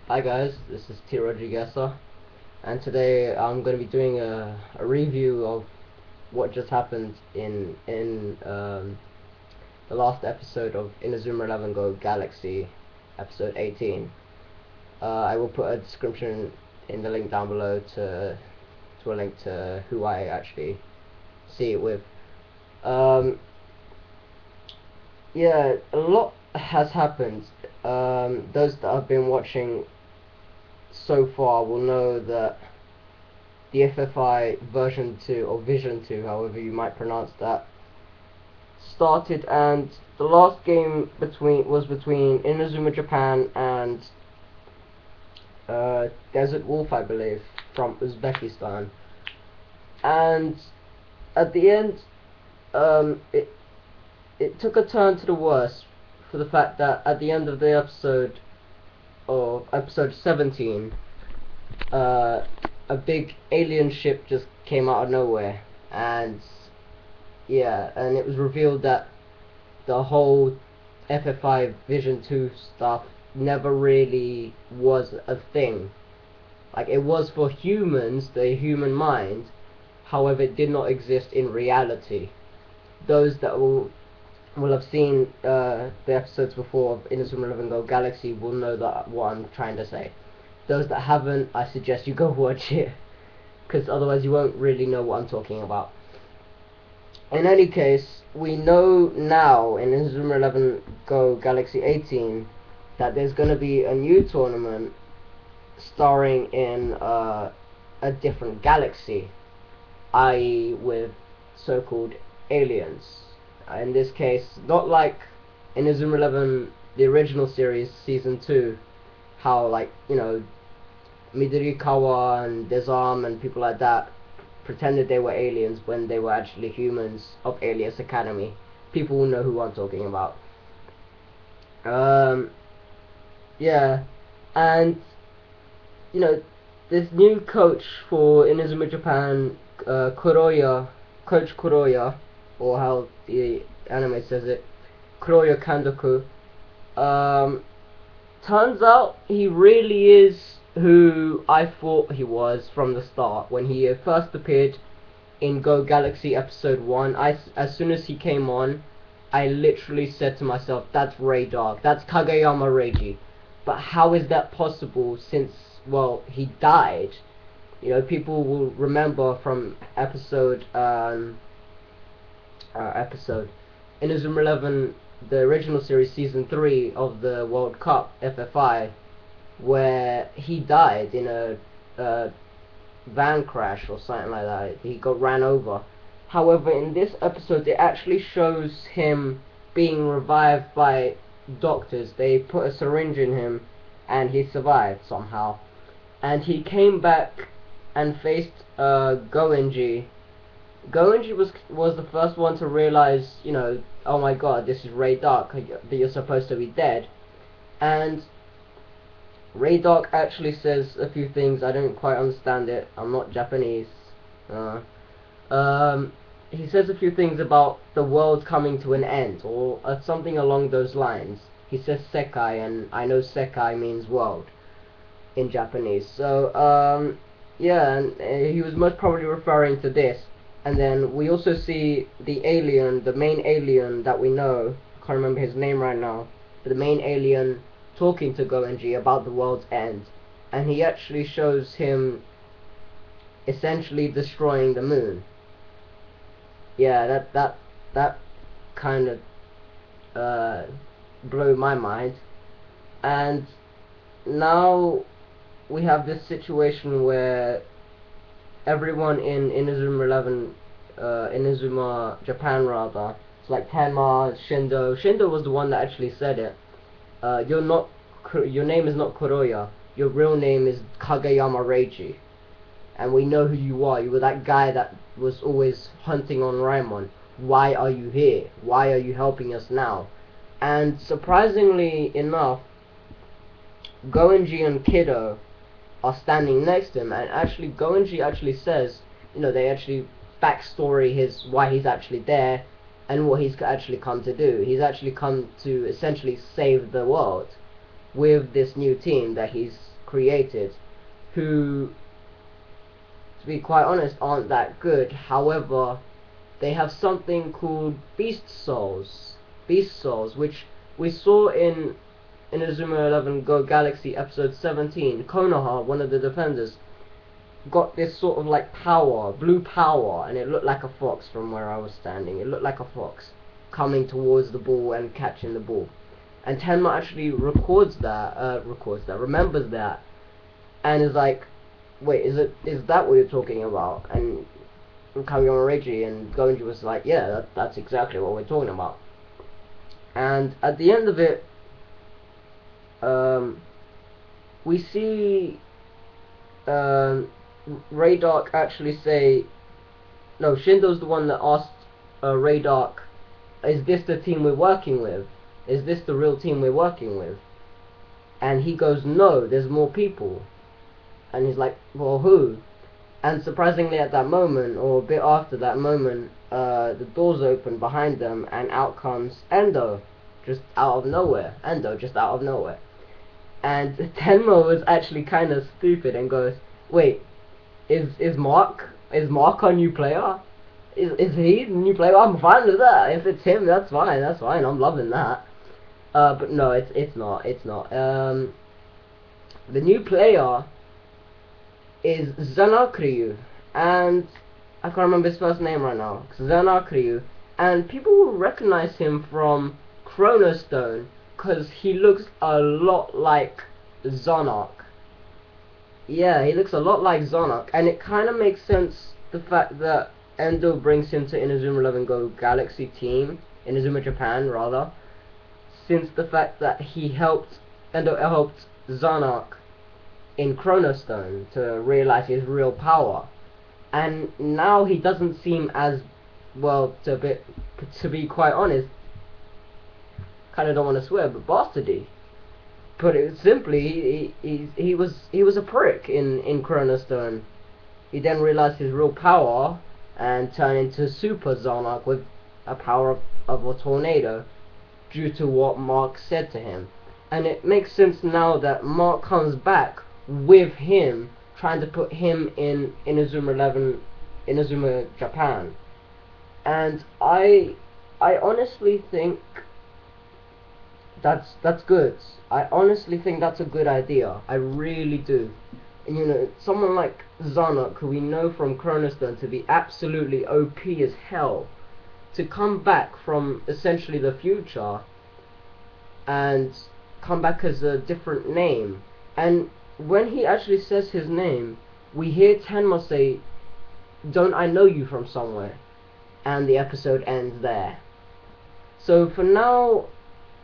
Hi guys, this is T. Rodriguez, and today I'm going to be doing a review of what just happened in the last episode of Inazuma 11 Go Galaxy, episode 18. I will put a description in the link down below to a link to who I actually see it with. Yeah, a lot has happened. Those that have been watching so far will know that the FFI version 2 or Vision 2, however you might pronounce that, started, and the last game was between Inazuma Japan and Desert Wolf, I believe, from Uzbekistan. And at the end, it took a turn to the worse for the fact that at the end of the episode, of episode 17, a big alien ship just came out of nowhere, and yeah, and it was revealed that the whole FFI Vision 2 stuff never really was a thing. Like, it was for humans, the human mind, however it did not exist in reality. Those that will have seen the episodes before of Inazuma 11 Go Galaxy will know that what I'm trying to say. Those that haven't, I suggest you go watch it, because otherwise you won't really know what I'm talking about. In any case, we know now in Inazuma 11 Go Galaxy 18 that there's going to be a new tournament starring in a different galaxy, i.e. with so-called aliens. In this case, not like Inazuma 11, the original series, Season 2, how, like, you know, Midorikawa and Desarm and people like that pretended they were aliens when they were actually humans of Alias Academy. People will know who I'm talking about. Yeah, and, you know, this new coach for Inazuma Japan, Coach Kuroya, or how the anime says it, Kuroya Kandoku, turns out he really is who I thought he was from the start. When he first appeared in Go Galaxy episode 1, as soon as he came on, I literally said to myself, that's Ray Dark, that's Kageyama Reiji. But how is that possible since, well, he died? You know, people will remember from episode Inazuma 11, the original series, Season 3 of the World Cup, FFI, where he died in a van crash or something like that. He got ran over. However, in this episode, it actually shows him being revived by doctors. They put a syringe in him, and he survived somehow. And he came back and faced Goenji. Goenji was the first one to realize, you know, oh my god, this is Ray Dark, that you're supposed to be dead. And Ray Dark actually says a few things. I don't quite understand it. I'm not Japanese. He says a few things about the world coming to an end, or something along those lines. He says Sekai, and I know Sekai means world in Japanese. So, yeah, and he was most probably referring to this. And then we also see the alien, the main alien that we know, I can't remember his name right now, but the main alien talking to Goenji about the world's end. And he actually shows him essentially destroying the moon. Yeah, that kind of blew my mind. And now we have this situation where everyone in Inazuma 11, Inazuma Japan rather, it's like Tenma, Shindo. Shindo was the one that actually said it. Your name is not Kuroya. Your real name is Kageyama Reiji. And we know who you are. You were that guy that was always hunting on Raimon. Why are you here? Why are you helping us now? And surprisingly enough, Goenji and Kiddo are standing next to him, and actually Goenji actually says, you know, they actually backstory why he's actually there and what he's actually come to do. He's actually come to essentially save the world with this new team that he's created, who, to be quite honest, aren't that good. However, they have something called Beast Souls. Beast Souls, which we saw in Inazuma 11 Go Galaxy episode 17. Konoha, one of the defenders, got this sort of like power, blue power, and it looked like a fox from where I was standing. It looked like a fox coming towards the ball and catching the ball. And Tenma actually remembers that, and is like, wait, is that what you're talking about? And Kageyama Reiji and Goenji was like, yeah, that's exactly what we're talking about. And at the end of it, we see Raydark actually say, no, Shindo's the one that asked Raydark, is this the team we're working with? Is this the real team we're working with? And he goes, no, there's more people. And he's like, well, who? And surprisingly at that moment, or a bit after that moment, the doors open behind them, and out comes Endo, just out of nowhere. And Tenma was actually kind of stupid and goes, wait, is Mark our new player? Is he the new player? I'm fine with that. If it's him, that's fine. I'm loving that. But no, it's not. The new player is Zanakiryu, and I can't remember his first name right now. Zanakiryu, and people will recognize him from Chronostone because he looks a lot like Zonarch. Yeah, he looks a lot like Zonarch, and it kind of makes sense the fact that Endo brings him to Inazuma 11 Go Galaxy team, Inazuma Japan rather, since the fact that Endo helped Zonarch in Chronostone to realize his real power, and now he doesn't seem as, well, to be quite honest, kind of don't want to swear, but bastardy. Put it simply, he was a prick in Chronostone. He then realized his real power and turned into Super Zonarch with a power of a tornado, due to what Mark said to him. And it makes sense now that Mark comes back with him, trying to put him in Inazuma Japan. And I honestly think that's good. I honestly think that's a good idea. I really do. And you know, someone like Zonarch, who we know from Chronostone to be absolutely OP as hell, to come back from essentially the future and come back as a different name. And when he actually says his name, we hear Tenma say, don't I know you from somewhere? And the episode ends there. So for now,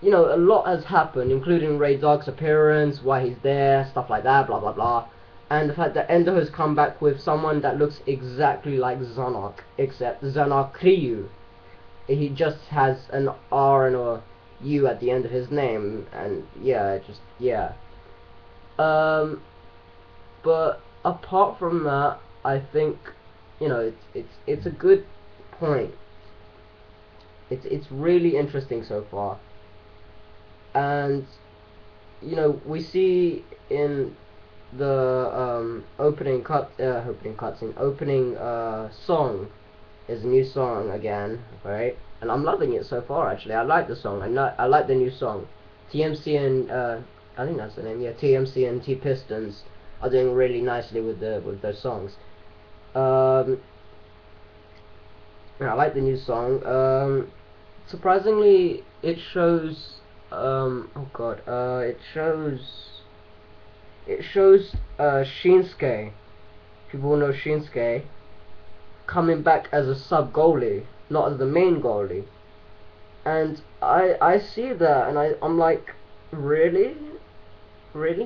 you know, a lot has happened, including Raydark's appearance, why he's there, stuff like that, blah blah blah. And the fact that Endo has come back with someone that looks exactly like Zonarch, except Zanakiryu. He just has an R and a U at the end of his name, and yeah, but apart from that, I think, you know, it's a good point. It's really interesting so far, and you know, we see in the opening song is a new song again, right? And I'm loving it so far. Actually, I like the song. I like the new song. TMC and I think that's the name. Yeah, TMC and T Pistons are doing really nicely with those songs. Yeah, I like the new song. Surprisingly, it shows. It shows Shinsuke. People know Shinsuke coming back as a sub goalie, not as the main goalie. And I see that, and I'm like, really?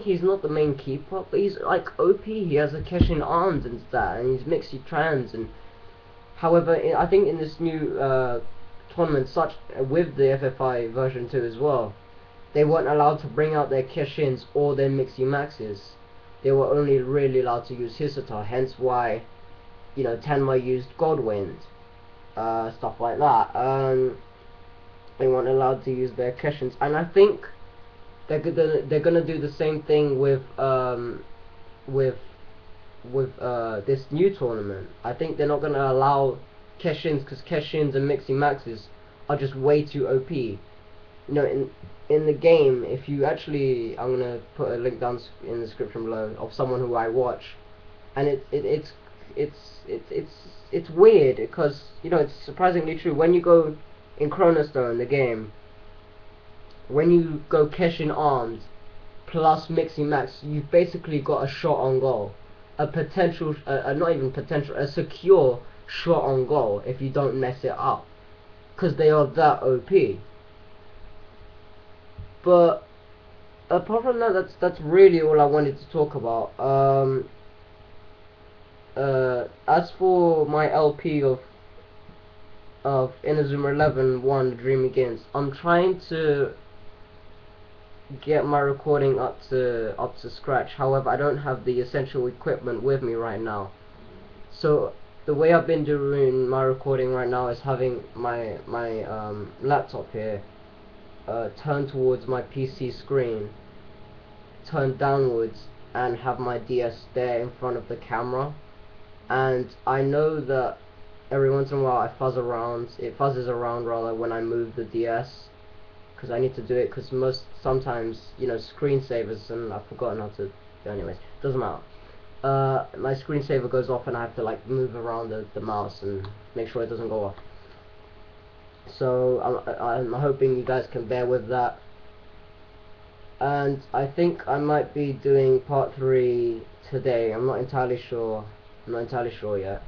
He's not the main keeper, but he's like OP. He has a Keshin arms and that, and he's mixed trans. And however, I think in this new tournament, such with the FFI version 2 as well, they weren't allowed to bring out their Keshins or their Mixie Maxes. They were only really allowed to use Hisata, hence why, you know, Tenma used Godwind, stuff like that. They weren't allowed to use their Keshins, and I think they're gonna do the same thing with this new tournament. I think they're not gonna allow cash-ins, because cash-ins and mixing maxes are just way too OP. You know, in the game, if you actually, I'm gonna put a link down in the description below of someone who I watch, and it's weird, because you know, it's surprisingly true. When you go in Chrono Stone, the game, when you go cash in arms plus mixing max, you've basically got a shot on goal, a potential, not even potential, a secure shot on goal if you don't mess it up, because they are that OP. But apart from that, that's really all I wanted to talk about. As for my LP of Inazuma 11 1 Dream Begins, I'm trying to get my recording up to scratch. However, I don't have the essential equipment with me right now. So the way I've been doing my recording right now is having my laptop here turned towards my PC screen, turned downwards, and have my DS there in front of the camera. And I know that every once in a while it fuzzes around rather when I move the DS, because I need to do it, because sometimes, you know, screensavers, and I've forgotten how to, anyways, doesn't matter. My screensaver goes off and I have to like move around the mouse and make sure it doesn't go off. So I'm hoping you guys can bear with that. And I think I might be doing part 3 today. I'm not entirely sure yet.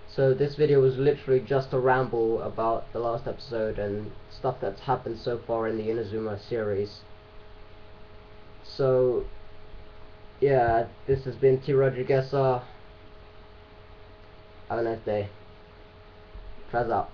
So this video was literally just a ramble about the last episode and stuff that's happened so far in the Inazuma series. So yeah, this has been T. Rodriguez. Have a nice day. Traz out.